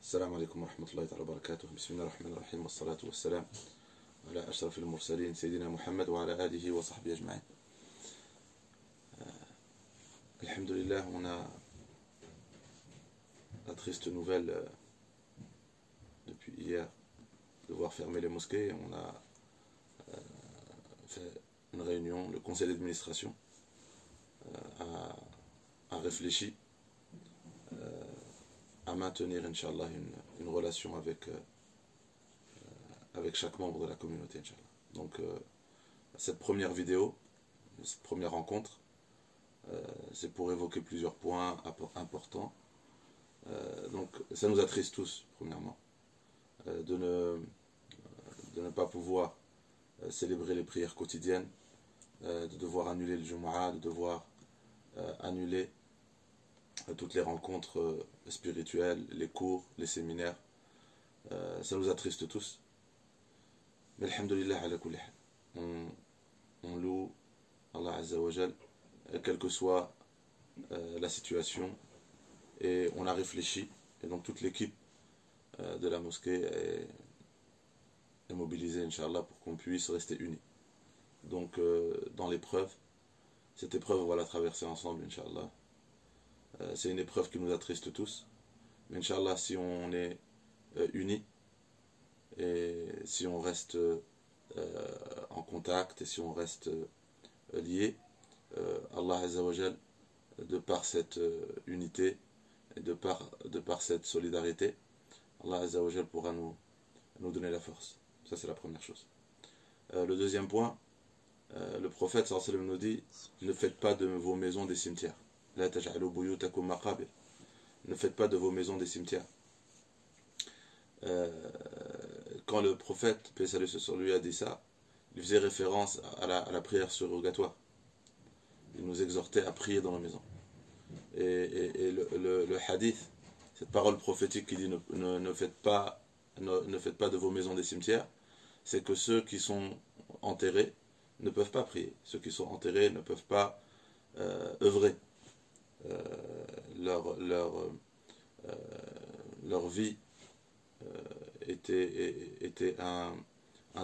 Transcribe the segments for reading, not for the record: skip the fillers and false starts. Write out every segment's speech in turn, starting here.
السلام عليكم ورحمة الله تعالى وبركاته. بسم الله الرحمن الرحيم، والصلاة والسلام على أشرف المرسلين سيدنا محمد وعلى آله وصحبه أجمعين. Alhamdulillah, on a la triste nouvelle depuis hier de devoir fermer les mosquées. On a fait une réunion, le conseil d'administration a réfléchi à maintenir, Inch'Allah, une relation avec chaque membre de la communauté, Inch'Allah. Donc, cette première vidéo, cette première rencontre, c'est pour évoquer plusieurs points importants. Donc, ça nous attriste tous, premièrement, de ne pas pouvoir célébrer les prières quotidiennes, de devoir annuler le Jumu'ah, de devoir annuler toutes les rencontres spirituelles, les cours, les séminaires. Ça nous attriste tous. Mais alhamdulillah, ala kulli hal, on loue Allah Azza wa Jal, quelle que soit la situation, et on a réfléchi, et donc toute l'équipe de la mosquée est mobilisée, Inch'Allah, pour qu'on puisse rester unis. Donc, dans l'épreuve, cette épreuve, on va la traverser ensemble, Inch'Allah. C'est une épreuve qui nous attriste tous, mais Inch'Allah, si on est unis, et si on reste en contact, et si on reste liés, Allah Azza wa Jal, de par cette unité, et de par cette solidarité, Allah Azza wa Jal pourra nous donner la force. Ça, c'est la première chose. Le deuxième point, le prophète sallallahu alayhi wa sallam nous dit: ne faites pas de vos maisons des cimetières. La taj'alu buyutakum maqabir. Ne faites pas de vos maisons des cimetières. Quand le prophète, paix et salut sur lui, a dit ça, il faisait référence à la prière surrogatoire. Il nous exhortait à prier dans la maison. Et le hadith, cette parole prophétique qui dit ne faites pas de vos maisons des cimetières, c'est que ceux qui sont enterrés ne peuvent pas prier. Ceux qui sont enterrés ne peuvent pas œuvrer. Leur vie était un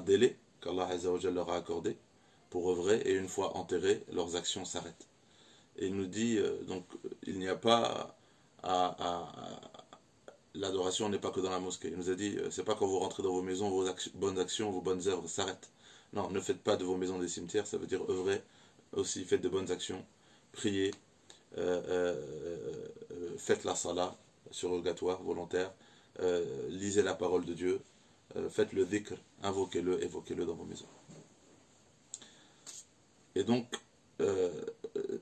délai qu'Allah Azza wa Jalla leur a accordé pour œuvrer, et une fois enterrés, leurs actions s'arrêtent. Et il nous dit, donc, il n'y a pas l'adoration n'est pas que dans la mosquée. Il nous a dit, c'est pas quand vous rentrez dans vos maisons, vos bonnes actions, vos bonnes œuvres s'arrêtent. Non, ne faites pas de vos maisons des cimetières, ça veut dire œuvrer aussi, faites de bonnes actions, priez, faites la salat surrogatoire, volontaire, lisez la parole de Dieu, faites le dhikr, invoquez-le, évoquez-le dans vos maisons. Et donc,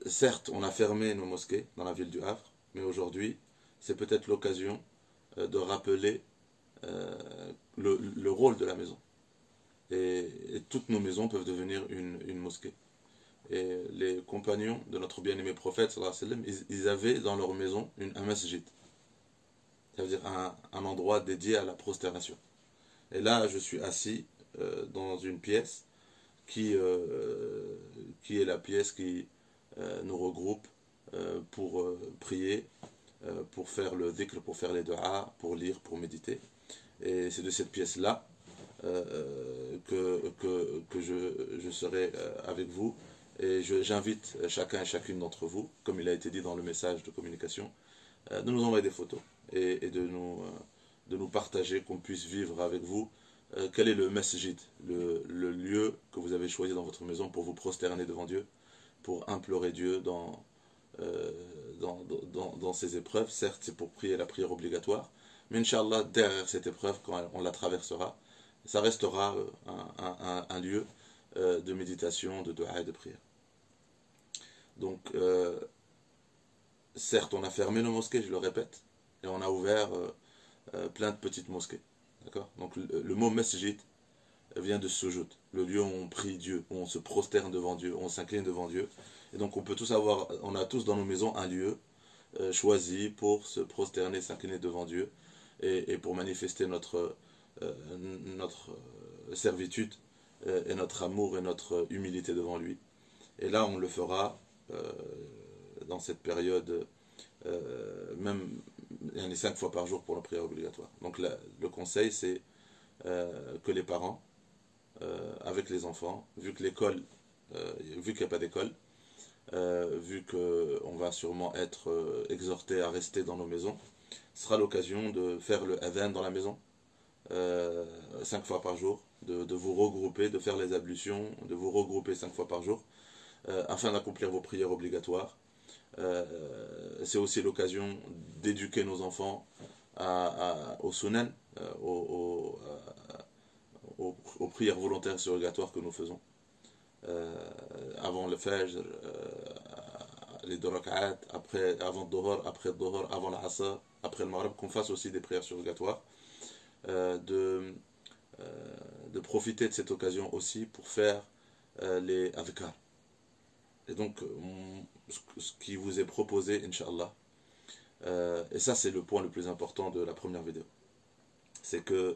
certes, on a fermé nos mosquées dans la ville du Havre, mais aujourd'hui, c'est peut-être l'occasion de rappeler le rôle de la maison. Et toutes nos maisons peuvent devenir une mosquée. Et les compagnons de notre bien-aimé prophète, sallallahu alayhi wa sallam, ils avaient dans leur maison un masjid. Ça veut dire un endroit dédié à la prosternation. Et là, je suis assis dans une pièce qui est la pièce qui nous regroupe pour prier, pour faire le dhikr, pour faire les du'as, pour lire, pour méditer. Et c'est de cette pièce-là que je serai avec vous. Et j'invite chacun et chacune d'entre vous, comme il a été dit dans le message de communication, de nous envoyer des photos et de nous partager, qu'on puisse vivre avec vous quel est le masjid, le lieu que vous avez choisi dans votre maison pour vous prosterner devant Dieu, pour implorer Dieu dans ces épreuves. Certes, c'est pour prier la prière obligatoire, mais Inch'Allah, derrière cette épreuve, quand on la traversera, ça restera un lieu de méditation, de dua et de prière. Donc, certes, on a fermé nos mosquées, je le répète, et on a ouvert plein de petites mosquées. D'accord ? Donc, le mot masjid vient de sujud, le lieu où on prie Dieu, où on se prosterne devant Dieu, où on s'incline devant Dieu. Et donc, on a tous dans nos maisons un lieu choisi pour se prosterner, s'incliner devant Dieu, et pour manifester notre servitude, et notre amour et notre humilité devant lui. Et là, on le fera dans cette période, même 5 fois par jour pour la prière obligatoire. Donc le conseil, c'est que les parents, avec les enfants, vu que l'école, vu qu'il n'y a pas d'école, vu qu'on va sûrement être exhorté à rester dans nos maisons, ce sera l'occasion de faire le adhan dans la maison, 5 fois par jour, de vous regrouper, de faire les ablutions, de vous regrouper 5 fois par jour, afin d'accomplir vos prières obligatoires. C'est aussi l'occasion d'éduquer nos enfants au sunan, aux prières volontaires surrogatoires que nous faisons. Avant le fajr, les deux rak'at, avant le dhuhr, après le dhuhr, avant l'asr, après le maghrib, qu'on fasse aussi des prières surrogatoires. De profiter de cette occasion aussi pour faire les adhkar. Et donc, ce qui vous est proposé, Inch'Allah, et ça c'est le point le plus important de la première vidéo, c'est que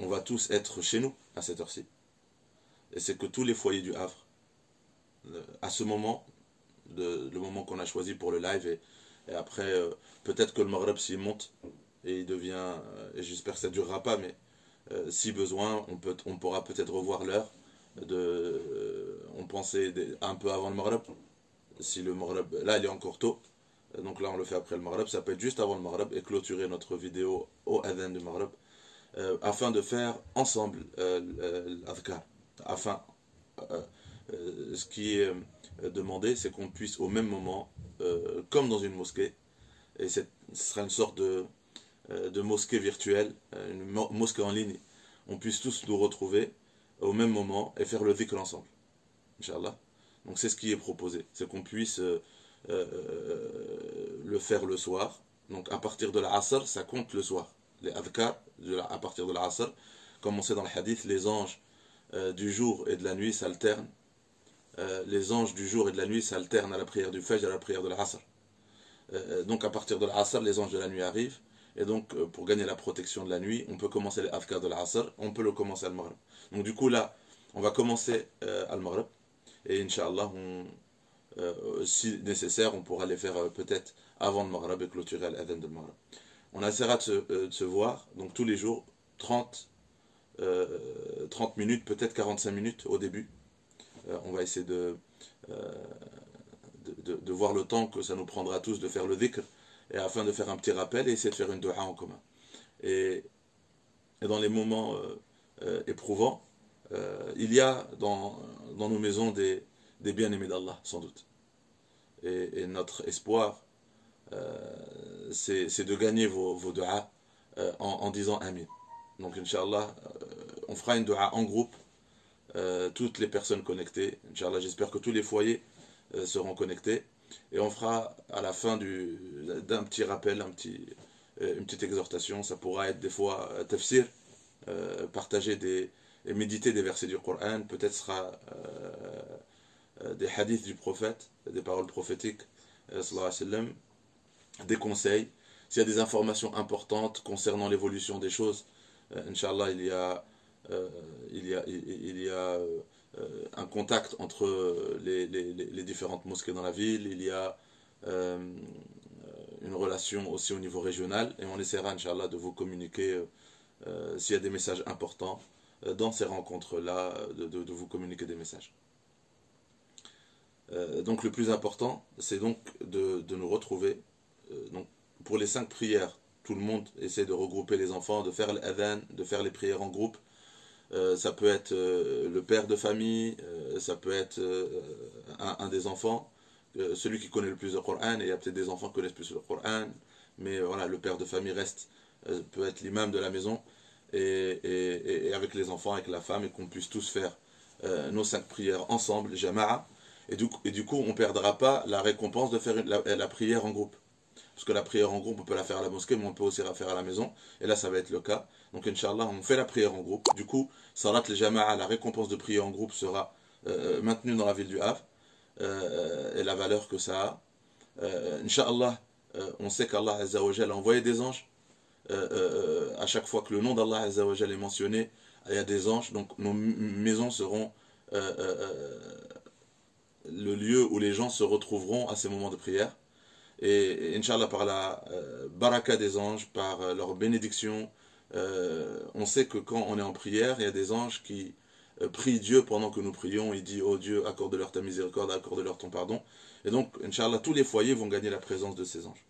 on va tous être chez nous à cette heure-ci. Et c'est que tous les foyers du Havre, à ce moment, le moment qu'on a choisi pour le live, et après, peut-être que le Maghreb s'y monte, et il devient, et j'espère que ça ne durera pas, mais si besoin, on pourra peut-être revoir l'heure. On pensait un peu avant le Maghreb, si le Maghreb, là il est encore tôt, donc là on le fait après le Maghreb, ça peut être juste avant le Maghreb, et clôturer notre vidéo au adhan du Maghreb, afin de faire ensemble l'adhkar. Afin, ce qui est demandé, c'est qu'on puisse au même moment, comme dans une mosquée, et ce sera une sorte de mosquée virtuelle, une mosquée en ligne, on puisse tous nous retrouver au même moment et faire le dhikr ensemble, Inch'Allah. Donc c'est ce qui est proposé, c'est qu'on puisse le faire le soir. Donc à partir de l'asr, ça compte le soir. Les adhkar, à partir de l'asr, comme on sait dans le hadith, les anges du jour et de la nuit s'alternent. Les anges du jour et de la nuit s'alternent à la prière du fajr et à la prière de l'asr. Donc à partir de l'asr, les anges de la nuit arrivent. Et donc pour gagner la protection de la nuit, on peut commencer les adhkar de l'asr, on peut le commencer à al-maghrib. Donc du coup là, on va commencer al-maghrib. Et Inch'Allah, si nécessaire, on pourra les faire peut-être avant le maghrib et clôturer l'adhan de maghrib. On essaiera de se voir, donc tous les jours, 30 minutes, peut-être 45 minutes au début. On va essayer de voir le temps que ça nous prendra tous de faire le dhikr, et afin de faire un petit rappel et essayer de faire une dua en commun. Et dans les moments éprouvants, il y a dans nos maisons des bien-aimés d'Allah, sans doute. Et notre espoir, c'est de gagner vos du'as en disant Amin. Donc, Inch'Allah, on fera une dua en groupe, toutes les personnes connectées. Inch'Allah, j'espère que tous les foyers seront connectés. Et on fera à la fin d'un petit rappel, une petite exhortation. Ça pourra être des fois tafsir, partager et méditer des versets du Coran. Peut-être sera des hadiths du prophète, des paroles prophétiques, sallallahu alayhi wa sallam, des conseils. S'il y a des informations importantes concernant l'évolution des choses, Inch'Allah, il y a un contact entre les différentes mosquées dans la ville. Il y a une relation aussi au niveau régional, et on essaiera, Inch'Allah, de vous communiquer s'il y a des messages importants dans ces rencontres-là, de vous communiquer des messages. Donc le plus important, c'est donc de nous retrouver. Donc pour les 5 prières, tout le monde essaie de regrouper les enfants, de faire l'adhan, de faire les prières en groupe. Ça peut être le père de famille, ça peut être un des enfants, celui qui connaît le plus le Coran, et il y a peut-être des enfants qui connaissent plus le Coran, mais voilà, le père de famille peut être l'imam de la maison, et avec les enfants, avec la femme, et qu'on puisse tous faire nos 5 prières ensemble, jama'a, et du coup on ne perdra pas la récompense de faire la prière en groupe. Parce que la prière en groupe, on peut la faire à la mosquée, mais on peut aussi la faire à la maison. Et là, ça va être le cas. Donc, Inch'Allah, on fait la prière en groupe. Du coup, Salat al-Jama'a, la récompense de prière en groupe sera maintenue dans la ville du Havre. Et la valeur que ça a. Inch'Allah, on sait qu'Allah Azza wa Jal a envoyé des anges. À chaque fois que le nom d'Allah Azza wa Jal est mentionné, il y a des anges. Donc, nos maisons seront le lieu où les gens se retrouveront à ces moments de prière. Et Inch'Allah, par la baraka des anges, par leur bénédiction, on sait que quand on est en prière, il y a des anges qui prient Dieu pendant que nous prions. Il dit, oh Dieu, accorde-leur ta miséricorde, accorde-leur ton pardon. Et donc, Inch'Allah, tous les foyers vont gagner la présence de ces anges.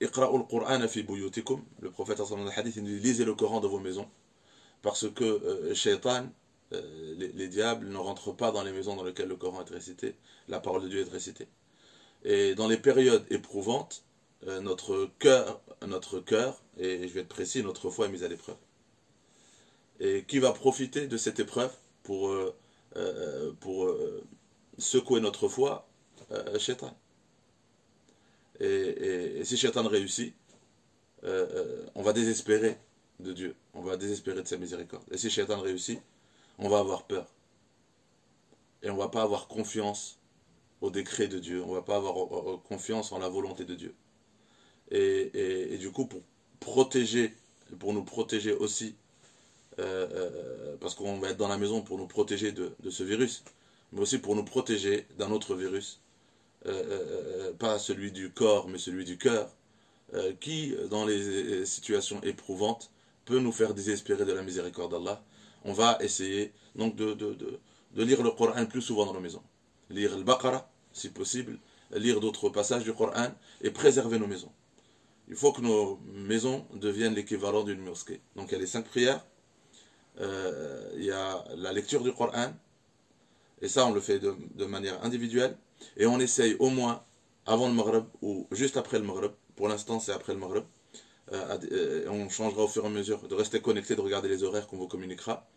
Iqra'ul Qur'ana fi buyutikum. Le prophète dans le hadith, il dit, lisez le Coran dans vos maisons. Parce que Shaitan, les diables ne rentrent pas dans les maisons dans lesquelles le Coran est récité, la parole de Dieu est récitée. Et dans les périodes éprouvantes, notre cœur, et je vais être précis, notre foi est mise à l'épreuve. Et qui va profiter de cette épreuve pour secouer notre foi? Shaitan. Et si Shaitan réussit, on va désespérer de Dieu, on va désespérer de sa miséricorde. Et si Shaitan réussit, on va avoir peur. Et on ne va pas avoir confiance au décret de Dieu, on ne va pas avoir confiance en la volonté de Dieu. Et du coup, pour nous protéger aussi, parce qu'on va être dans la maison pour nous protéger de ce virus, mais aussi pour nous protéger d'un autre virus, pas celui du corps, mais celui du cœur, qui, dans les situations éprouvantes, peut nous faire désespérer de la miséricorde d'Allah. On va essayer donc de lire le Coran plus souvent dans nos maisons. Lire le Baqarah, si possible, lire d'autres passages du Coran et préserver nos maisons. Il faut que nos maisons deviennent l'équivalent d'une mosquée. Donc il y a les 5 prières, il y a la lecture du Coran, et ça on le fait de manière individuelle, et on essaye au moins avant le Maghreb ou juste après le Maghreb, pour l'instant c'est après le Maghreb, on changera au fur et à mesure de rester connecté, de regarder les horaires qu'on vous communiquera,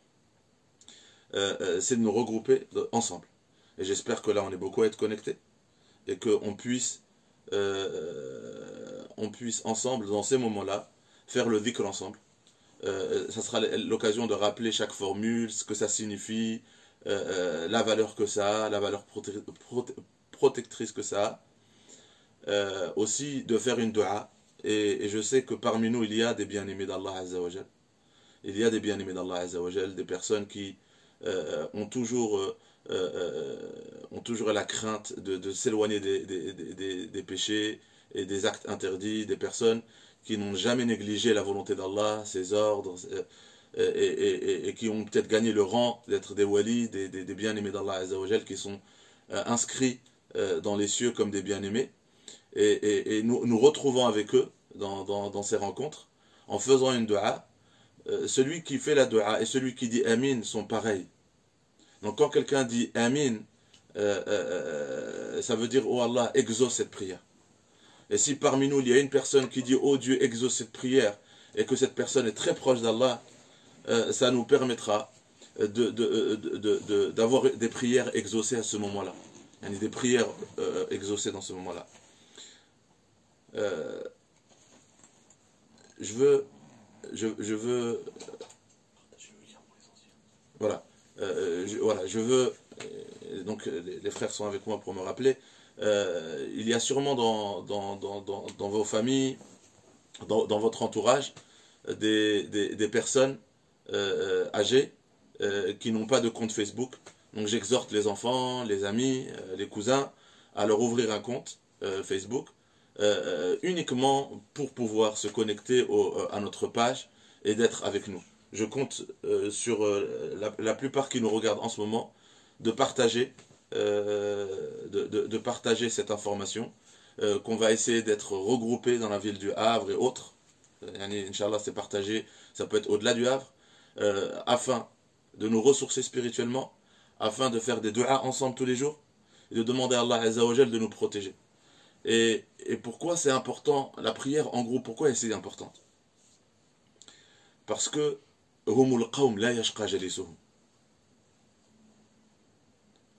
c'est de nous regrouper ensemble. Et j'espère que là on est beaucoup à être connectés et qu'on puisse ensemble dans ces moments-là faire le dhikr ensemble. Ça sera l'occasion de rappeler chaque formule, ce que ça signifie, la valeur que ça a, la valeur protectrice que ça a. Aussi de faire une dua. Et je sais que parmi nous il y a des bien-aimés d'Allah Azza wa Jal. Il y a des bien-aimés d'Allah Azza wa Jal, des personnes qui ont toujours la crainte de s'éloigner des péchés et des actes interdits, des personnes qui n'ont jamais négligé la volonté d'Allah, ses ordres, et qui ont peut-être gagné le rang d'être des walis, des bien-aimés d'Allah Azza wa Jal, qui sont inscrits dans les cieux comme des bien-aimés, et nous retrouvons avec eux dans ces rencontres, en faisant une dua. Celui qui fait la dua et celui qui dit Amin sont pareils. Donc quand quelqu'un dit Amin, ça veut dire, oh Allah, exauce cette prière. Et si parmi nous il y a une personne qui dit, oh Dieu, exauce cette prière, et que cette personne est très proche d'Allah, ça nous permettra d'avoir des prières exaucées à ce moment-là. Il y a des prières exaucées dans ce moment-là. Je veux voilà, je veux, donc les frères sont avec moi pour me rappeler, il y a sûrement dans vos familles, dans votre entourage, des personnes âgées qui n'ont pas de compte Facebook. Donc j'exhorte les enfants, les amis, les cousins à leur ouvrir un compte Facebook, uniquement pour pouvoir se connecter à notre page et d'être avec nous. Je compte sur la plupart qui nous regardent en ce moment de partager cette information, qu'on va essayer d'être regroupés dans la ville du Havre et autres. Inch'Allah, c'est partagé, ça peut être au-delà du Havre, afin de nous ressourcer spirituellement, afin de faire des du'as ensemble tous les jours, et de demander à Allah Azza wa Jal de nous protéger. Et pourquoi c'est important, la prière en groupe, pourquoi c'est importante? Parce que humul qawm la yashqa jalisuhum.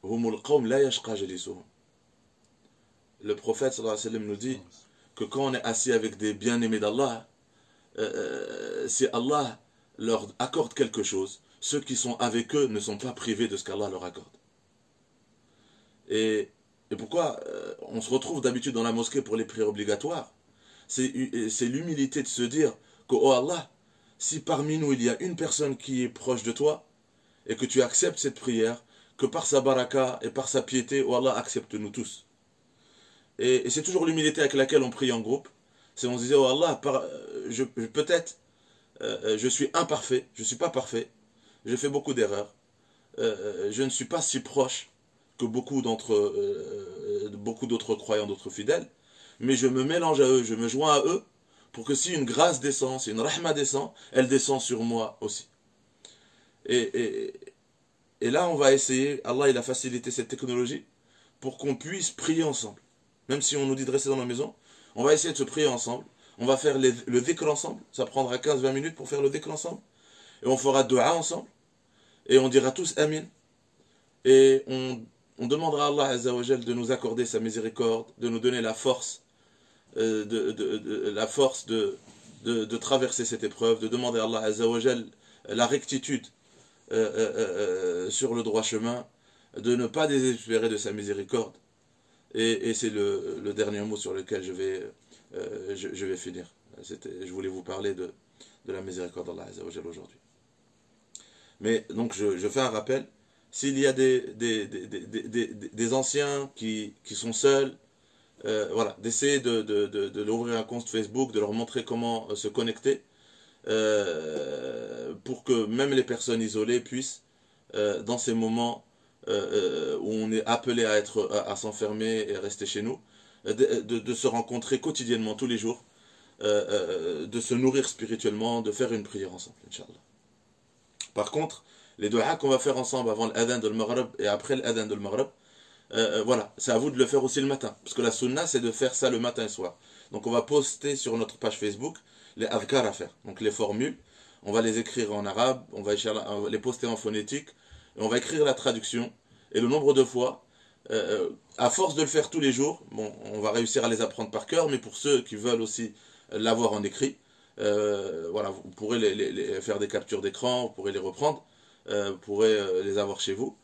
Humul qawm la yashqa jalisuhum. Le prophète sallallahu alayhi wa sallam nous dit que quand on est assis avec des bien-aimés d'Allah, si Allah leur accorde quelque chose, ceux qui sont avec eux ne sont pas privés de ce qu'Allah leur accorde. Et pourquoi on se retrouve d'habitude dans la mosquée pour les prières obligatoires? C'est l'humilité de se dire que, oh Allah, si parmi nous il y a une personne qui est proche de toi, et que tu acceptes cette prière, que par sa baraka et par sa piété, oh Allah accepte-nous tous. Et c'est toujours l'humilité avec laquelle on prie en groupe. C'est on se disait, oh Allah, peut-être je suis imparfait, je ne suis pas parfait, je fais beaucoup d'erreurs, je ne suis pas si proche que beaucoup d'autres croyants, d'autres fidèles, mais je me mélange à eux, je me joins à eux, pour que si une grâce descend, si une rahma descend, elle descend sur moi aussi. Et, et, et là, on va essayer, Allah il a facilité cette technologie, pour qu'on puisse prier ensemble. Même si on nous dit de rester dans la maison, on va essayer de se prier ensemble. On va faire le dhikr ensemble. Ça prendra 15-20 minutes pour faire le dhikr ensemble. Et on fera dua ensemble. Et on dira tous amin. Et on demandera à Allah Azza wa Jal de nous accorder sa miséricorde, de nous donner la force, de traverser cette épreuve, de demander à Allah Azza wa Jal la rectitude sur le droit chemin, de ne pas désespérer de sa miséricorde. Et c'est le dernier mot sur lequel je vais finir. Je voulais vous parler de la miséricorde d'Allah Azza wa Jal aujourd'hui. Mais donc je fais un rappel. S'il y a des anciens qui sont seuls, voilà, d'essayer de leur ouvrir un compte Facebook, de leur montrer comment se connecter, pour que même les personnes isolées puissent, dans ces moments où on est appelé à s'enfermer et rester chez nous, de se rencontrer quotidiennement, tous les jours, de se nourrir spirituellement, de faire une prière ensemble, Inch'Allah. Par contre, les du'a qu'on va faire ensemble avant l'adhan de l'Maghrib et après l'adhan de l'Maghrib, voilà, c'est à vous de le faire aussi le matin. Parce que la sunna, c'est de faire ça le matin et le soir. Donc on va poster sur notre page Facebook les adhkar à faire. Donc les formules, on va les écrire en arabe, on va les poster en phonétique, et on va écrire la traduction. Et le nombre de fois, à force de le faire tous les jours, bon, on va réussir à les apprendre par cœur, mais pour ceux qui veulent aussi l'avoir en écrit, voilà, vous pourrez faire des captures d'écran, vous pourrez les reprendre, vous pourrez les avoir chez vous,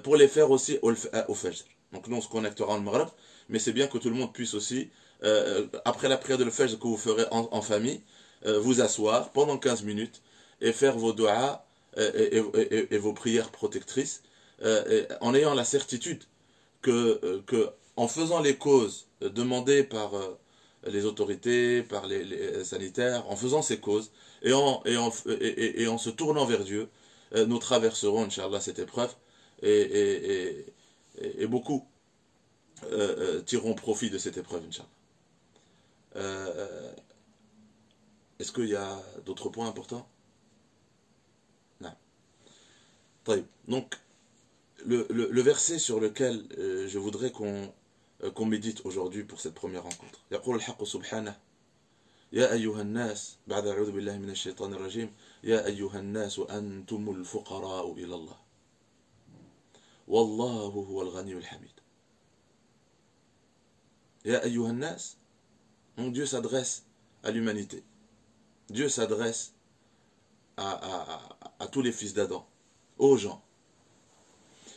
pour les faire aussi au Fajr. Donc nous on se connectera en Maghrib, mais c'est bien que tout le monde puisse aussi, après la prière de Fajr que vous ferez en famille, vous asseoir pendant 15 minutes et faire vos du'a et vos prières protectrices, en ayant la certitude que en faisant les causes demandées par les autorités, par les sanitaires, en faisant ces causes et en se tournant vers Dieu, nous traverserons, Inch'Allah, cette épreuve et beaucoup tireront profit de cette épreuve, Inch'Allah. Est-ce qu'il y a d'autres points importants? Non. Donc, le verset sur lequel je voudrais qu'on médite aujourd'hui pour cette première rencontre. يقول الحق سبحانه يا أيها الناس بعد أعوذ بالله من الشيطان الرجيم يا أيها الناس أنتم الفقراء إلى الله والله هو الغني الحميد. يا أيها الناس, donc Dieu s'adresse à l'humanité. Dieu s'adresse à tous les fils d'Adam, aux gens.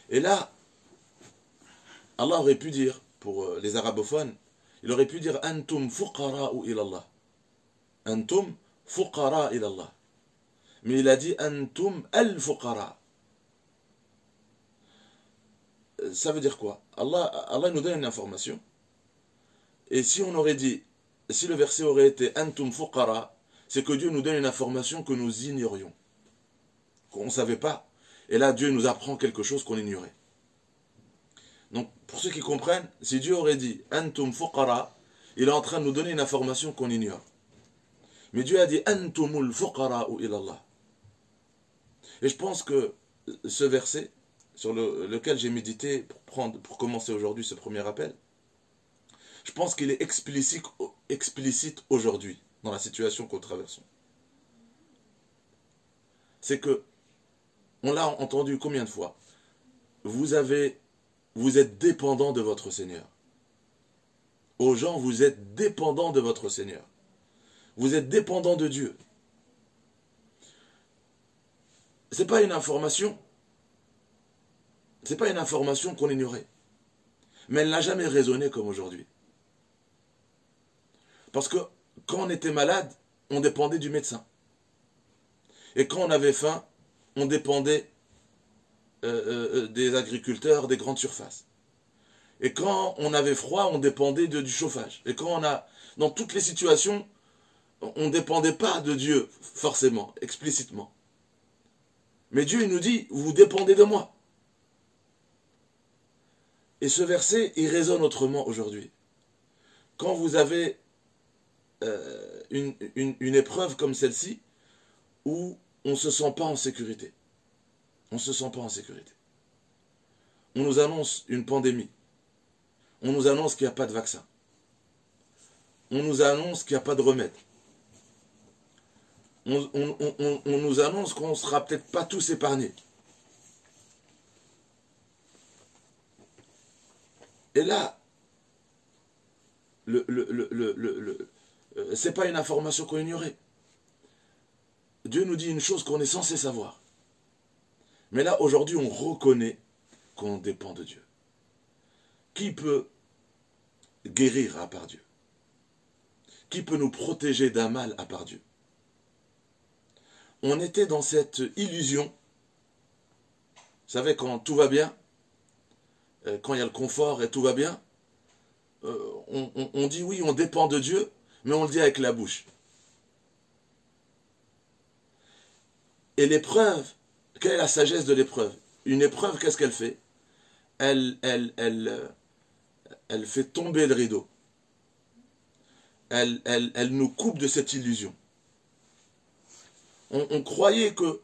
Et là, Allah aurait pu dire, pour les arabophones, il aurait pu dire Antum fuqara'u ilallah. Antum fuqara ilallah. Mais il a dit Antum al-fuqara. Ça veut dire quoi? Allah nous donne une information. Et si on aurait dit, si le verset aurait été Antum fuqara, c'est que Dieu nous donne une information que nous ignorions, qu'on ne savait pas. Et là, Dieu nous apprend quelque chose qu'on ignorait. Donc, pour ceux qui comprennent, si Dieu aurait dit Antum fuqara, il est en train de nous donner une information qu'on ignore. Mais Dieu a dit Antumul fuqara'u ilallah. Et je pense que ce verset, sur lequel j'ai médité pour commencer aujourd'hui ce premier appel, je pense qu'il est explicite aujourd'hui, dans la situation que nous traversons. C'est que, on l'a entendu combien de fois, vous êtes dépendant de votre Seigneur. Aux gens, vous êtes dépendant de votre Seigneur. Vous êtes dépendant de Dieu. C'est pas une information. C'est pas une information qu'on ignorait. Mais elle n'a jamais résonné comme aujourd'hui. Parce que quand on était malade, on dépendait du médecin. Et quand on avait faim, on dépendait des agriculteurs des grandes surfaces. Et quand on avait froid, on dépendait du chauffage. Et quand on a, dans toutes les situations, on ne dépendait pas de Dieu, forcément, explicitement. Mais Dieu, il nous dit, vous dépendez de moi. Et ce verset, il résonne autrement aujourd'hui. Quand vous avez une épreuve comme celle-ci, où on ne se sent pas en sécurité. On ne se sent pas en sécurité. On nous annonce une pandémie. On nous annonce qu'il n'y a pas de vaccin. On nous annonce qu'il n'y a pas de remède. On nous annonce qu'on ne sera peut-être pas tous épargnés. Et là, c'est pas une information qu'on ignorait. Dieu nous dit une chose qu'on est censé savoir. Mais là, aujourd'hui, on reconnaît qu'on dépend de Dieu. Qui peut guérir à part Dieu? Qui peut nous protéger d'un mal à part Dieu? On était dans cette illusion. Vous savez, quand tout va bien, quand il y a le confort et tout va bien, on dit oui, on dépend de Dieu, mais on le dit avec la bouche. Et l'épreuve, quelle est la sagesse de l'épreuve? Une épreuve, qu'est-ce qu'elle fait? Elle fait tomber le rideau. Elle nous coupe de cette illusion. On croyait que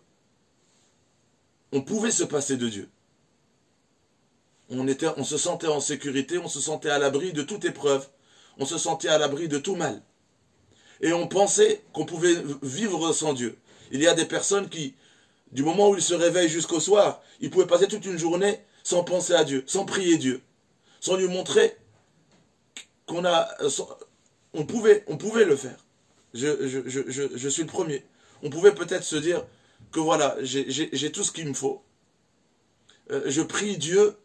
on pouvait se passer de Dieu. On se sentait en sécurité, on se sentait à l'abri de toute épreuve, on se sentait à l'abri de tout mal. Et on pensait qu'on pouvait vivre sans Dieu. Il y a des personnes qui, du moment où ils se réveillent jusqu'au soir, ils pouvaient passer toute une journée sans penser à Dieu, sans prier Dieu, sans lui montrer on pouvait le faire. Je suis le premier. On pouvait peut-être se dire que voilà, j'ai tout ce qu'il me faut. Je prie Dieu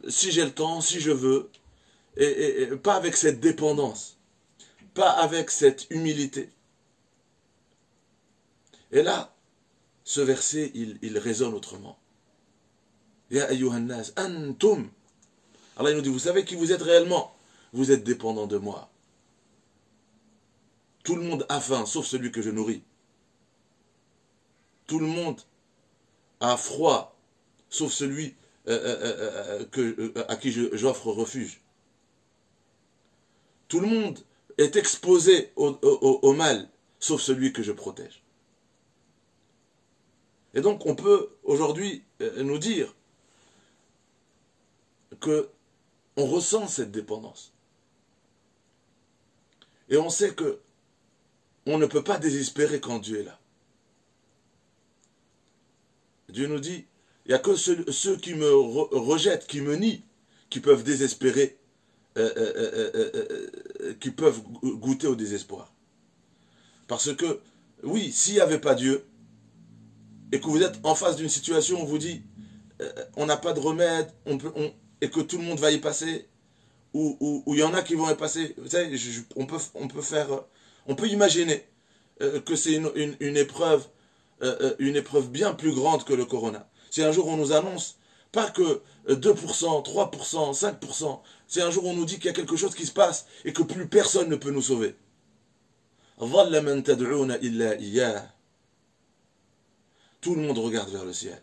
si j'ai le temps, si je veux, et pas avec cette dépendance, pas avec cette humilité. Et là, ce verset, il résonne autrement. Ya ayyuhan nas, antum. Allah il nous dit, vous savez qui vous êtes réellement? Vous êtes dépendant de moi. Tout le monde a faim, sauf celui que je nourris. Tout le monde a froid, sauf celui à qui j'offre refuge. Tout le monde est exposé au mal, sauf celui que je protège. Et donc on peut aujourd'hui nous dire que on ressent cette dépendance. Et on sait que on ne peut pas désespérer quand Dieu est là. Dieu nous dit, il n'y a que ceux qui me rejettent, qui me nient, qui peuvent désespérer, qui peuvent goûter au désespoir. Parce que, oui, s'il n'y avait pas Dieu, et que vous êtes en face d'une situation où on vous dit, on n'a pas de remède, et que tout le monde va y passer, ou il y en a qui vont y passer, vous savez, on peut imaginer que c'est une épreuve bien plus grande que le corona. Si un jour on nous annonce, pas que 2%, 3%, 5%, c'est un jour on nous dit qu'il y a quelque chose qui se passe et que plus personne ne peut nous sauver. Tout le monde regarde vers le ciel.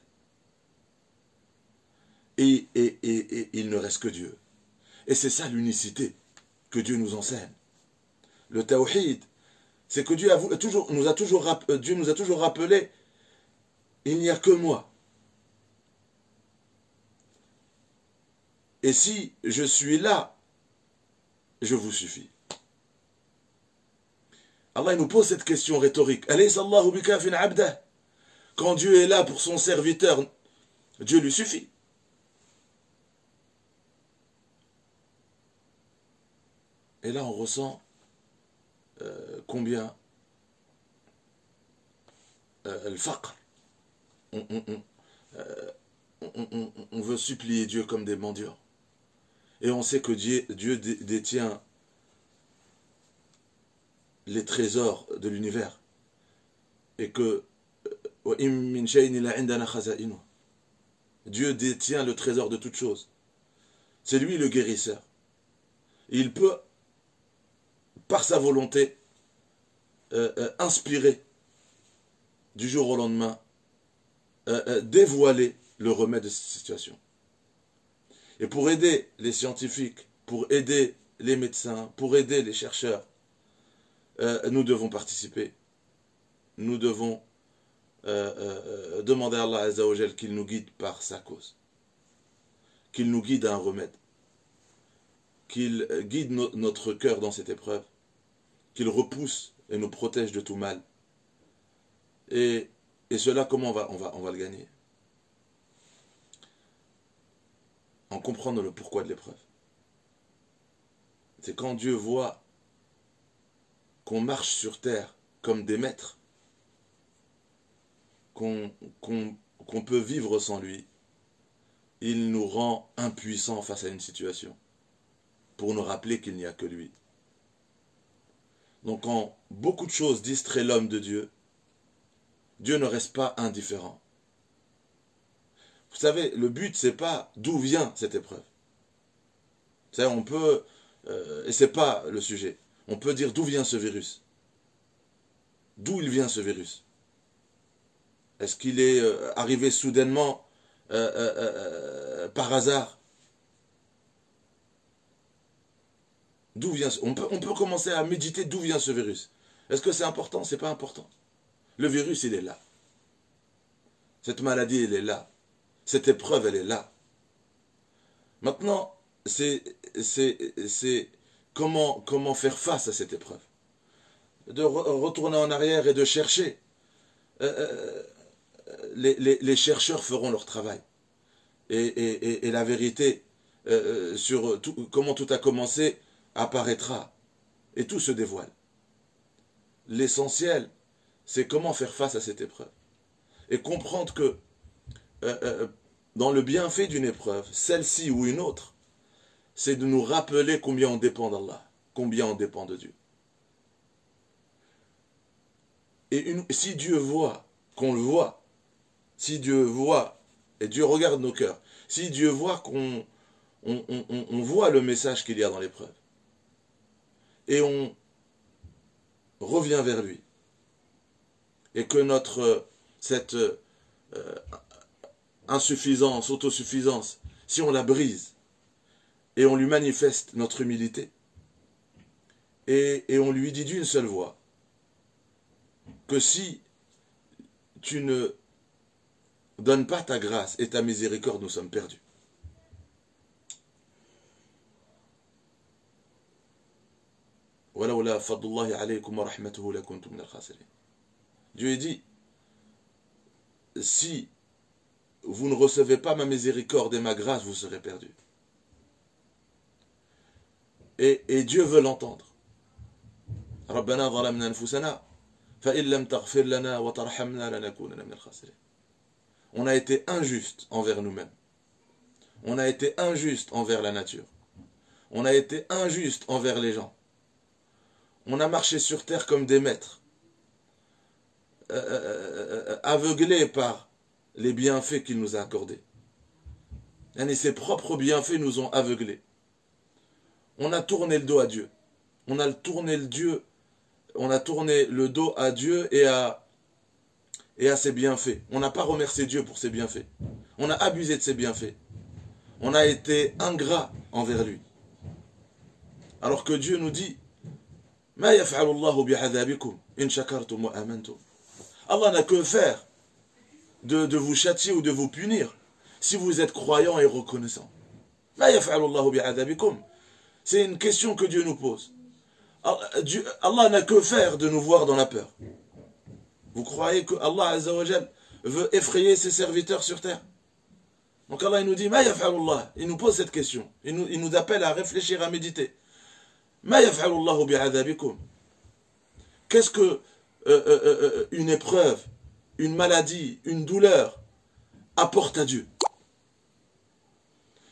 Et il ne reste que Dieu. Et c'est ça l'unicité que Dieu nous enseigne. Le tawhid, c'est que Dieu nous a toujours rappelé, il n'y a que moi. Et si je suis là, je vous suffis. Allah nous pose cette question rhétorique. Quand Dieu est là pour son serviteur, Dieu lui suffit. Et là, on ressent combien le faqr. On veut supplier Dieu comme des mendiants. Et on sait que Dieu détient les trésors de l'univers. Et que Dieu détient le trésor de toutes choses. C'est lui le guérisseur. Il peut, par sa volonté, inspirer du jour au lendemain, dévoiler le remède de cette situation. Et pour aider les scientifiques, pour aider les médecins, pour aider les chercheurs, nous devons participer. Nous devons demander à Allah Azza wa Jal qu'il nous guide par sa cause. Qu'il nous guide à un remède. Qu'il guide notre cœur dans cette épreuve. Qu'il repousse et nous protège de tout mal. Et cela, comment on va le gagner? En comprenant le pourquoi de l'épreuve. C'est quand Dieu voit qu'on marche sur terre comme des maîtres, qu'on peut vivre sans lui, il nous rend impuissants face à une situation, pour nous rappeler qu'il n'y a que lui. Donc quand beaucoup de choses distraient l'homme de Dieu, Dieu ne reste pas indifférent. Vous savez, le but, c'est pas d'où vient cette épreuve. Vous savez, on peut, et c'est pas le sujet, on peut dire d'où vient ce virus. D'où il vient ce virus? Est-ce qu'il est arrivé soudainement par hasard? D'où vient on peut commencer à méditer d'où vient ce virus. Est-ce que c'est important? C'est pas important. Le virus, il est là. Cette maladie, elle est là. Cette épreuve, elle est là. Maintenant, c'est comment faire face à cette épreuve. De retourner en arrière et de chercher. Les chercheurs feront leur travail. Et la vérité sur comment tout a commencé apparaîtra. Et tout se dévoile. L'essentiel, c'est comment faire face à cette épreuve. Et comprendre que dans le bienfait d'une épreuve, celle-ci ou une autre, c'est de nous rappeler combien on dépend d'Allah, combien on dépend de Dieu. Et si Dieu voit, qu'on le voit, si Dieu voit, et Dieu regarde nos cœurs, si Dieu voit qu'on voit le message qu'il y a dans l'épreuve, et on revient vers lui, et que cette insuffisance, autosuffisance, si on la brise, et on lui manifeste notre humilité, et on lui dit d'une seule voix, que si tu ne donnes pas ta grâce et ta miséricorde, nous sommes perdus. Dieu dit, si vous ne recevez pas ma miséricorde et ma grâce, vous serez perdus. Et Dieu veut l'entendre. ربنا ظلمنا أنفسنا فإن لم تغفر لنا وترحمنا لنكونن من الخاسرين. On a été injuste envers nous-mêmes. On a été injuste envers la nature. On a été injuste envers les gens. On a marché sur terre comme des maîtres, aveuglés par les bienfaits qu'il nous a accordés. Et ses propres bienfaits nous ont aveuglés. On a tourné le dos à Dieu. On a tourné le dos à Dieu et à ses bienfaits. On n'a pas remercié Dieu pour ses bienfaits. On a abusé de ses bienfaits. On a été ingrat envers lui. Alors que Dieu nous dit, Ma yaf'alu Allahu bi'adhabikum in shakartum wa amantum. Allah n'a que faire de vous châtier ou de vous punir si vous êtes croyant et reconnaissant. Ma yaf'alu Allahu bi'adhabikum. C'est une question que Dieu nous pose. Allah n'a que faire de nous voir dans la peur. Vous croyez que Allah Azza wa Jal veut effrayer ses serviteurs sur terre? Donc Allah il nous dit, Ma yaf'alu Allah. Il nous pose cette question. Il nous appelle à réfléchir, à méditer. Ma yaf'alu Allahu bi'adhabikum. Qu'est-ce que une épreuve, une maladie, une douleur apporte à Dieu?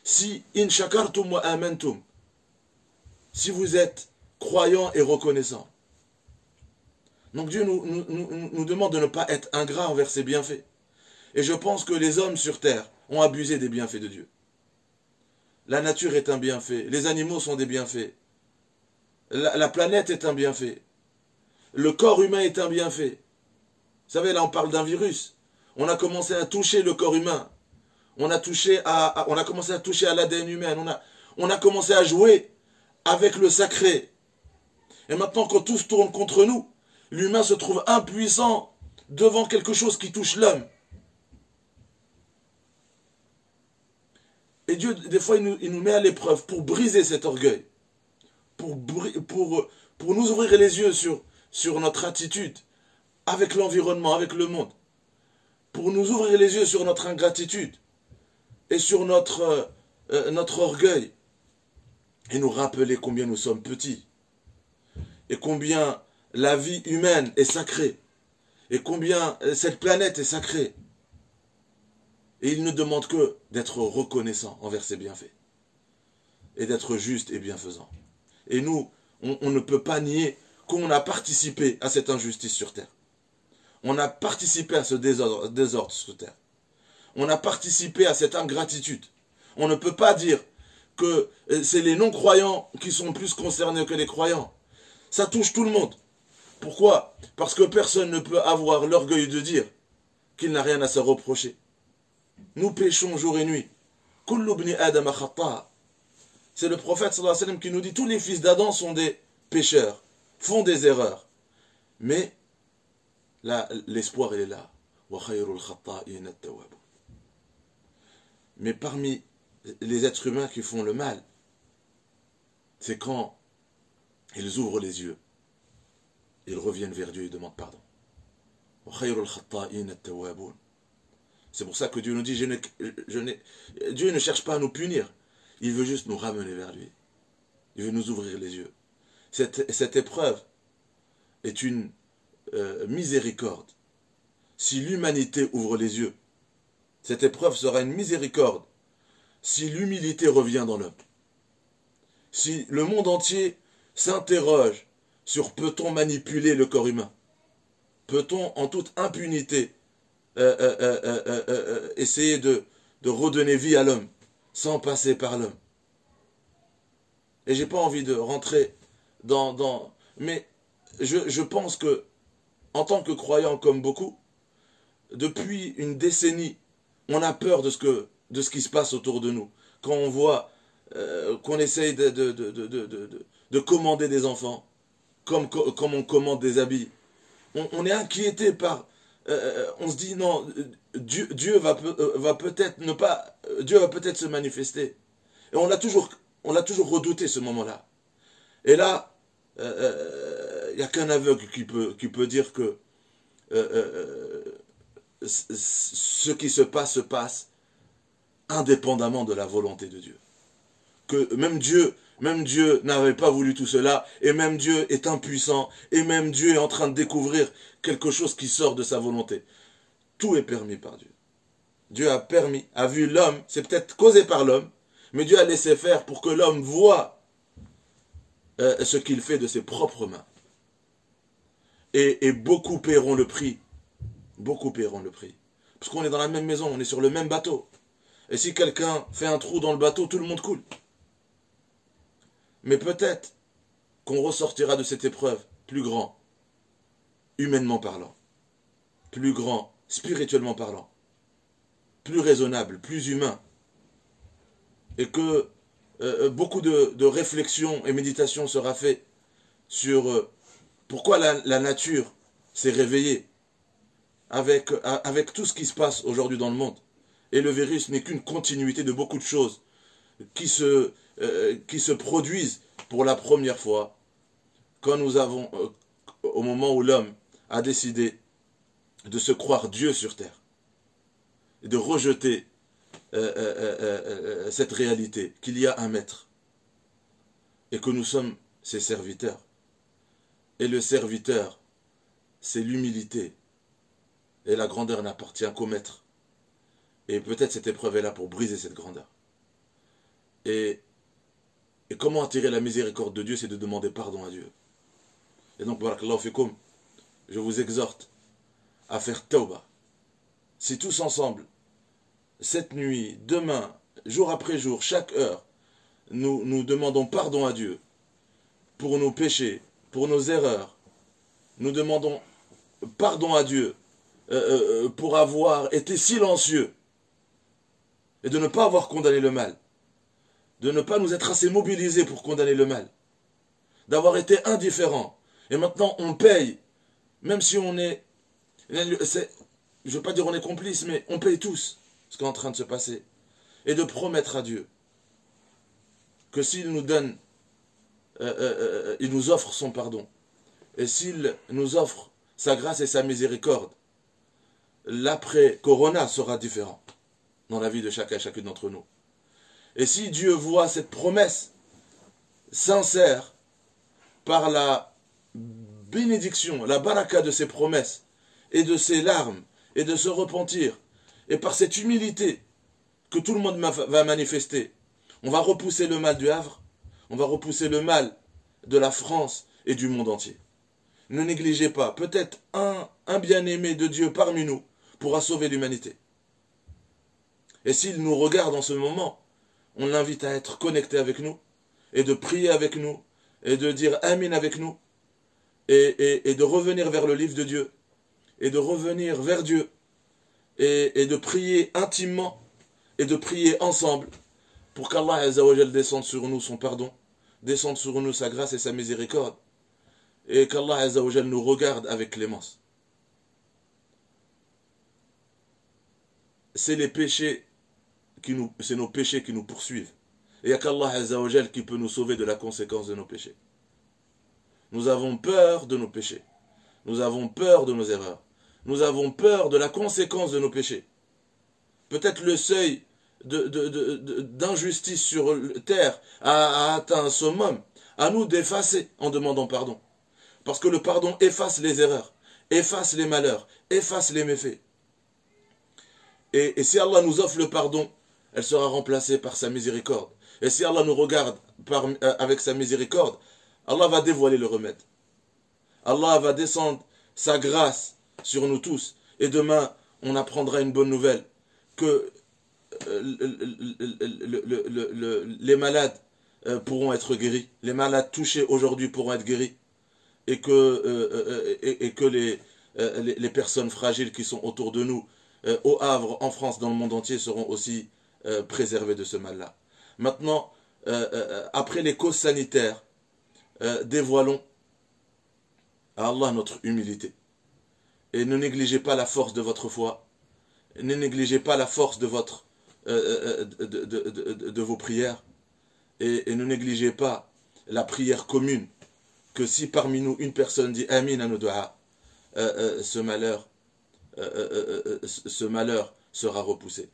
Si in shakartum wa amantum, si vous êtes croyant et reconnaissant, Donc Dieu nous demande de ne pas être ingrat envers ses bienfaits. Et je pense que les hommes sur terre ont abusé des bienfaits de Dieu. La nature est un bienfait, les animaux sont des bienfaits, la planète est un bienfait, le corps humain est un bienfait. Vous savez, là on parle d'un virus. On a commencé à toucher le corps humain. On a commencé à toucher à l'ADN humain. On a commencé à jouer avec le sacré. Et maintenant, quand tout se tourne contre nous, l'humain se trouve impuissant devant quelque chose qui touche l'homme. Et Dieu, des fois, il nous met à l'épreuve pour briser cet orgueil. Pour nous ouvrir les yeux sur notre attitude avec l'environnement, avec le monde. Pour nous ouvrir les yeux sur notre ingratitude et sur notre orgueil. Et nous rappeler combien nous sommes petits. Et combien la vie humaine est sacrée. Et combien cette planète est sacrée. Et il ne demande que d'être reconnaissant envers ses bienfaits. Et d'être juste et bienfaisant. Et nous, on ne peut pas nier qu'on a participé à cette injustice sur terre. On a participé à ce désordre sur terre. On a participé à cette ingratitude. On ne peut pas dire que c'est les non-croyants qui sont plus concernés que les croyants. Ça touche tout le monde. Pourquoi? Parce que personne ne peut avoir l'orgueil de dire qu'il n'a rien à se reprocher. Nous péchons jour et nuit. C'est le prophète sallallahu alayhi wa sallam qui nous dit tous les fils d'Adam sont des pécheurs, font des erreurs. Mais l'espoir il est là. Mais parmi les êtres humains qui font le mal, c'est quand ils ouvrent les yeux, ils reviennent vers Dieu et demandent pardon. C'est pour ça que Dieu nous dit, Dieu ne cherche pas à nous punir, il veut juste nous ramener vers lui. Il veut nous ouvrir les yeux. Cette épreuve est une miséricorde. Si l'humanité ouvre les yeux, cette épreuve sera une miséricorde. Si l'humilité revient dans l'homme. Si le monde entier s'interroge sur peut-on manipuler le corps humain? Peut-on en toute impunité essayer de redonner vie à l'homme sans passer par l'homme? Et j'ai pas envie de rentrer mais je pense que en tant que croyant comme beaucoup, depuis une décennie, on a peur de ce qui se passe autour de nous. Quand on voit qu'on essaye de commander des enfants, comme on commande des habits, on est inquiété par... on se dit non, Dieu va peut-être ne pas... Dieu va peut-être se manifester. Et on l'a toujours redouté ce moment-là. Et là, il n'y a qu'un aveugle qui peut dire que ce qui se passe indépendamment de la volonté de Dieu. Que même Dieu n'avait pas voulu tout cela, et même Dieu est impuissant, et même Dieu est en train de découvrir quelque chose qui sort de sa volonté. Tout est permis par Dieu. Dieu a vu l'homme, c'est peut-être causé par l'homme, mais Dieu a laissé faire pour que l'homme voie ce qu'il fait de ses propres mains. Et beaucoup paieront le prix. Beaucoup paieront le prix. Parce qu'on est dans la même maison, on est sur le même bateau. Et si quelqu'un fait un trou dans le bateau, tout le monde coule. Mais peut-être qu'on ressortira de cette épreuve plus grand, humainement parlant, plus grand, spirituellement parlant, plus raisonnable, plus humain. Et que beaucoup de réflexion et méditation sera fait sur pourquoi la nature s'est réveillée avec tout ce qui se passe aujourd'hui dans le monde. Et le virus n'est qu'une continuité de beaucoup de choses qui se produisent pour la première fois quand nous avons, au moment où l'homme a décidé de se croire Dieu sur terre et de rejeter cette réalité qu'il y a un maître et que nous sommes ses serviteurs. Et le serviteur, c'est l'humilité. Et la grandeur n'appartient qu'au maître. Et peut-être cette épreuve est là pour briser cette grandeur. Et comment attirer la miséricorde de Dieu, c'est de demander pardon à Dieu. Et donc, barakallahu fikoum, je vous exhorte à faire tawbah. Si tous ensemble, cette nuit, demain, jour après jour, chaque heure, nous demandons pardon à Dieu pour nos péchés, pour nos erreurs, nous demandons pardon à Dieu pour avoir été silencieux et de ne pas avoir condamné le mal, de ne pas nous être assez mobilisés pour condamner le mal, d'avoir été indifférents. Et maintenant on paye, même si on est, je ne veux pas dire on est complice, mais on paye tous ce qui est en train de se passer. Et de promettre à Dieu que s'il nous donne, il nous offre son pardon, et s'il nous offre sa grâce et sa miséricorde, l'après-corona sera différent dans la vie de chacun et chacune d'entre nous. Et si Dieu voit cette promesse sincère par la bénédiction, la baraka de ses promesses et de ses larmes et de se repentir, et par cette humilité que tout le monde va manifester, on va repousser le mal du Havre, on va repousser le mal de la France et du monde entier. Ne négligez pas, peut-être un bien-aimé de Dieu parmi nous pourra sauver l'humanité. Et s'il nous regarde en ce moment, on l'invite à être connecté avec nous, et de prier avec nous, et de dire Amin avec nous, et de revenir vers le livre de Dieu, et de revenir vers Dieu, et de prier intimement, et de prier ensemble, pour qu'Allah Azzawajal descende sur nous son pardon, descende sur nous sa grâce et sa miséricorde, et qu'Allah Azzawajal nous regarde avec clémence. C'est les péchés c'est nos péchés qui nous poursuivent. Et il n'y a qu'Allah Azzawajal qui peut nous sauver de la conséquence de nos péchés. Nous avons peur de nos péchés. Nous avons peur de nos erreurs. Nous avons peur de la conséquence de nos péchés. Peut-être le seuil d'injustice sur terre a atteint un summum. À nous d'effacer en demandant pardon. Parce que le pardon efface les erreurs, efface les malheurs, efface les méfaits. Et si Allah nous offre le pardon, elle sera remplacée par sa miséricorde. Et si Allah nous regarde avec sa miséricorde, Allah va dévoiler le remède. Allah va descendre sa grâce sur nous tous. Et demain, on apprendra une bonne nouvelle. Que les malades pourront être guéris. Les malades touchés aujourd'hui pourront être guéris. Et que les personnes fragiles qui sont autour de nous, au Havre, en France, dans le monde entier, seront aussi préservées de ce mal-là. Maintenant, après les causes sanitaires, dévoilons à Allah notre humilité. Et ne négligez pas la force de votre foi. Ne négligez pas la force de vos prières. Et ne négligez pas la prière commune. Que si parmi nous une personne dit Amin à nos doigts, ce malheur sera repoussé.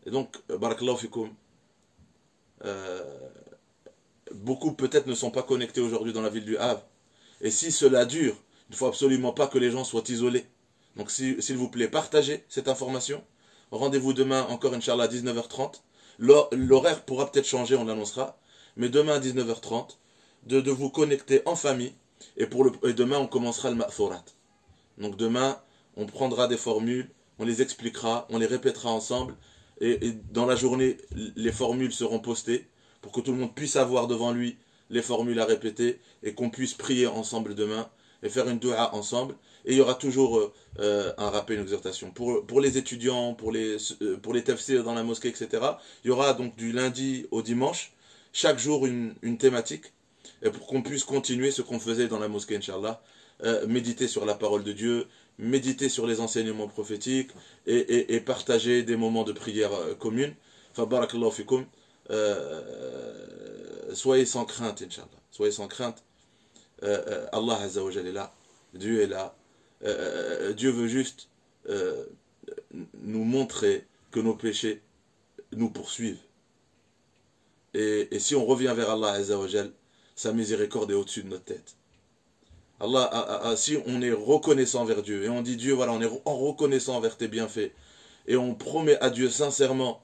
Et donc, barakallahu fikoum, beaucoup peut-être ne sont pas connectés aujourd'hui dans la ville du Havre. Et si cela dure, il ne faut absolument pas que les gens soient isolés. Donc s'il vous plaît, partagez cette information. Rendez-vous demain encore, Inch'Allah, à 19h30. L'horaire pourra peut-être changer, on l'annoncera. Mais demain à 19h30, de vous connecter en famille. Et demain, on commencera le ma'thurat. Donc demain, on prendra des formules, on les expliquera, on les répétera ensemble. Et dans la journée, les formules seront postées pour que tout le monde puisse avoir devant lui les formules à répéter et qu'on puisse prier ensemble demain et faire une dua ensemble. Et il y aura toujours un rappel, une exhortation. Pour les étudiants, pour les tafsirs dans la mosquée, etc., il y aura donc du lundi au dimanche, chaque jour une thématique, et pour qu'on puisse continuer ce qu'on faisait dans la mosquée, Inch'Allah, méditer sur la parole de Dieu, méditer sur les enseignements prophétiques, et partager des moments de prière commune. Fa barakallahu fikum. Soyez sans crainte, Inch'Allah. Soyez sans crainte. Allah Azza wa Jalla est là. Dieu est là. Dieu veut juste nous montrer que nos péchés nous poursuivent. Et si on revient vers Allah Azza wa Jalla, sa miséricorde est au-dessus de notre tête. Allah, si on est reconnaissant vers Dieu, et on dit Dieu, voilà, on est en reconnaissant vers tes bienfaits, et on promet à Dieu sincèrement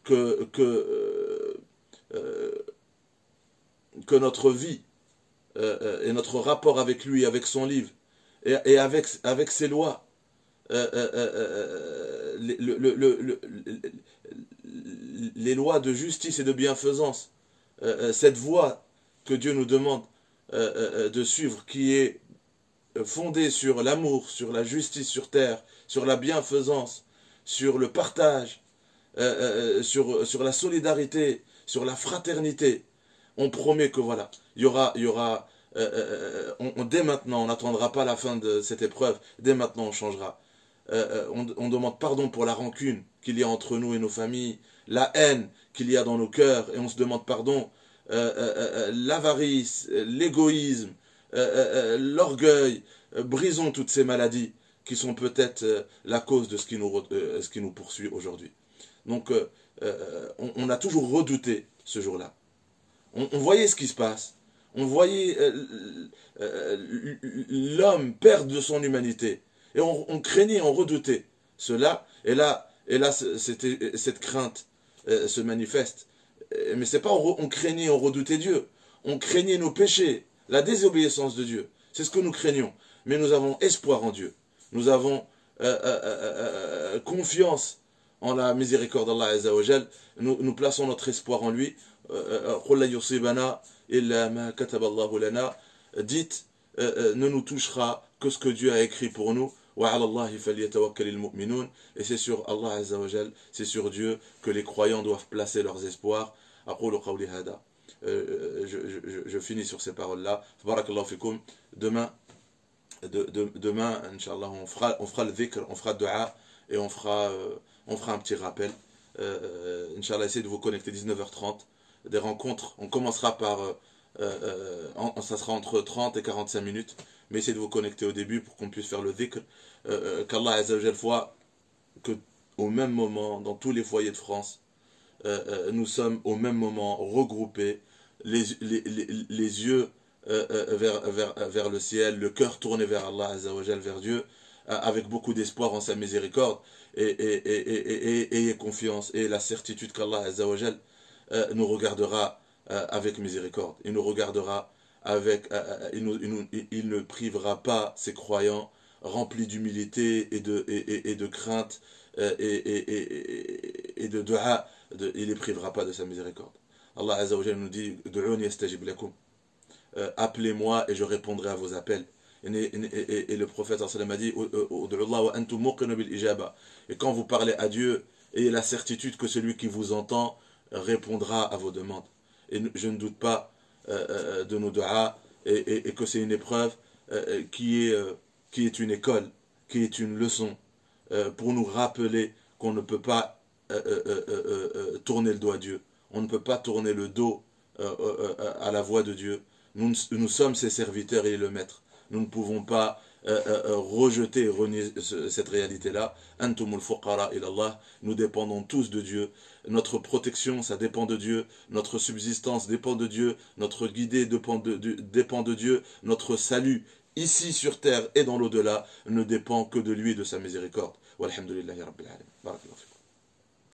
que notre vie et notre rapport avec lui, avec son livre, et avec ses lois, les lois de justice et de bienfaisance, cette voie que Dieu nous demande de suivre, qui est fondée sur l'amour, sur la justice sur terre, sur la bienfaisance, sur le partage, sur la solidarité, sur la fraternité. On promet que voilà, il y aura dès maintenant, on n'attendra pas la fin de cette épreuve, dès maintenant on changera. On demande pardon pour la rancune qu'il y a entre nous et nos familles, la haine qu'il y a dans nos cœurs, et on se demande pardon, l'avarice, l'égoïsme, l'orgueil, brisons toutes ces maladies qui sont peut-être la cause de ce qui nous poursuit aujourd'hui. Donc on a toujours redouté ce jour-là. On voyait ce qui se passe. On voyait l'homme perdre de son humanité. Et on craignait, on redoutait cela. Et là cette crainte se manifeste. Mais c'est pas on craignait, on redoutait Dieu. On craignait nos péchés, la désobéissance de Dieu. C'est ce que nous craignons. Mais nous avons espoir en Dieu. Nous avons confiance en la miséricorde d'Allah Azza wa Jal. Nous plaçons notre espoir en lui. Dites, ne nous touchera que ce que Dieu a écrit pour nous. Et c'est sur Allah Azza wa Jal, c'est sur Dieu que les croyants doivent placer leurs espoirs. Je finis sur ces paroles-là. Demain, Inch'Allah, on fera le dhikr, on fera dua et on fera un petit rappel. Inch'Allah, essayez de vous connecter 19h30. Des rencontres, on commencera par ça sera entre 30 et 45 minutes, mais essayez de vous connecter au début pour qu'on puisse faire le dhikr, qu'Allah Azza wa Jal voit que au même moment, dans tous les foyers de France, nous sommes au même moment regroupés, les yeux vers le ciel, le cœur tourné vers Allah Azza wa Jal, vers Dieu, avec beaucoup d'espoir en sa miséricorde, et ayez confiance et la certitude qu'Allah Azza wa Jal nous regardera avec miséricorde. Il nous regardera avec, il ne privera pas ses croyants remplis d'humilité et de crainte et de dua. Il ne les privera pas de sa miséricorde. Allah Azza wa Jalla nous dit Du'uni astajib lakum. Appelez-moi et je répondrai à vos appels. Et le prophète sallallahu alayhi wa sallam a dit et quand vous parlez à Dieu, ayez la certitude que celui qui vous entend répondra à vos demandes. Et je ne doute pas de nos du'as et que c'est une épreuve qui est une école, qui est une leçon pour nous rappeler qu'on ne peut pas tourner le dos à Dieu. On ne peut pas tourner le dos à la voix de Dieu. Nous sommes ses serviteurs et le maître. Nous ne pouvons pas rejeter et renier cette réalité-là. Antumul fuqara ilallah. Nous dépendons tous de Dieu. Notre protection, ça dépend de Dieu. Notre subsistance dépend de Dieu. Notre guidée dépend de Dieu. Notre salut, ici sur terre et dans l'au-delà, ne dépend que de lui et de sa miséricorde. Walhamdulillahi rabbil alamin. Barakallahu.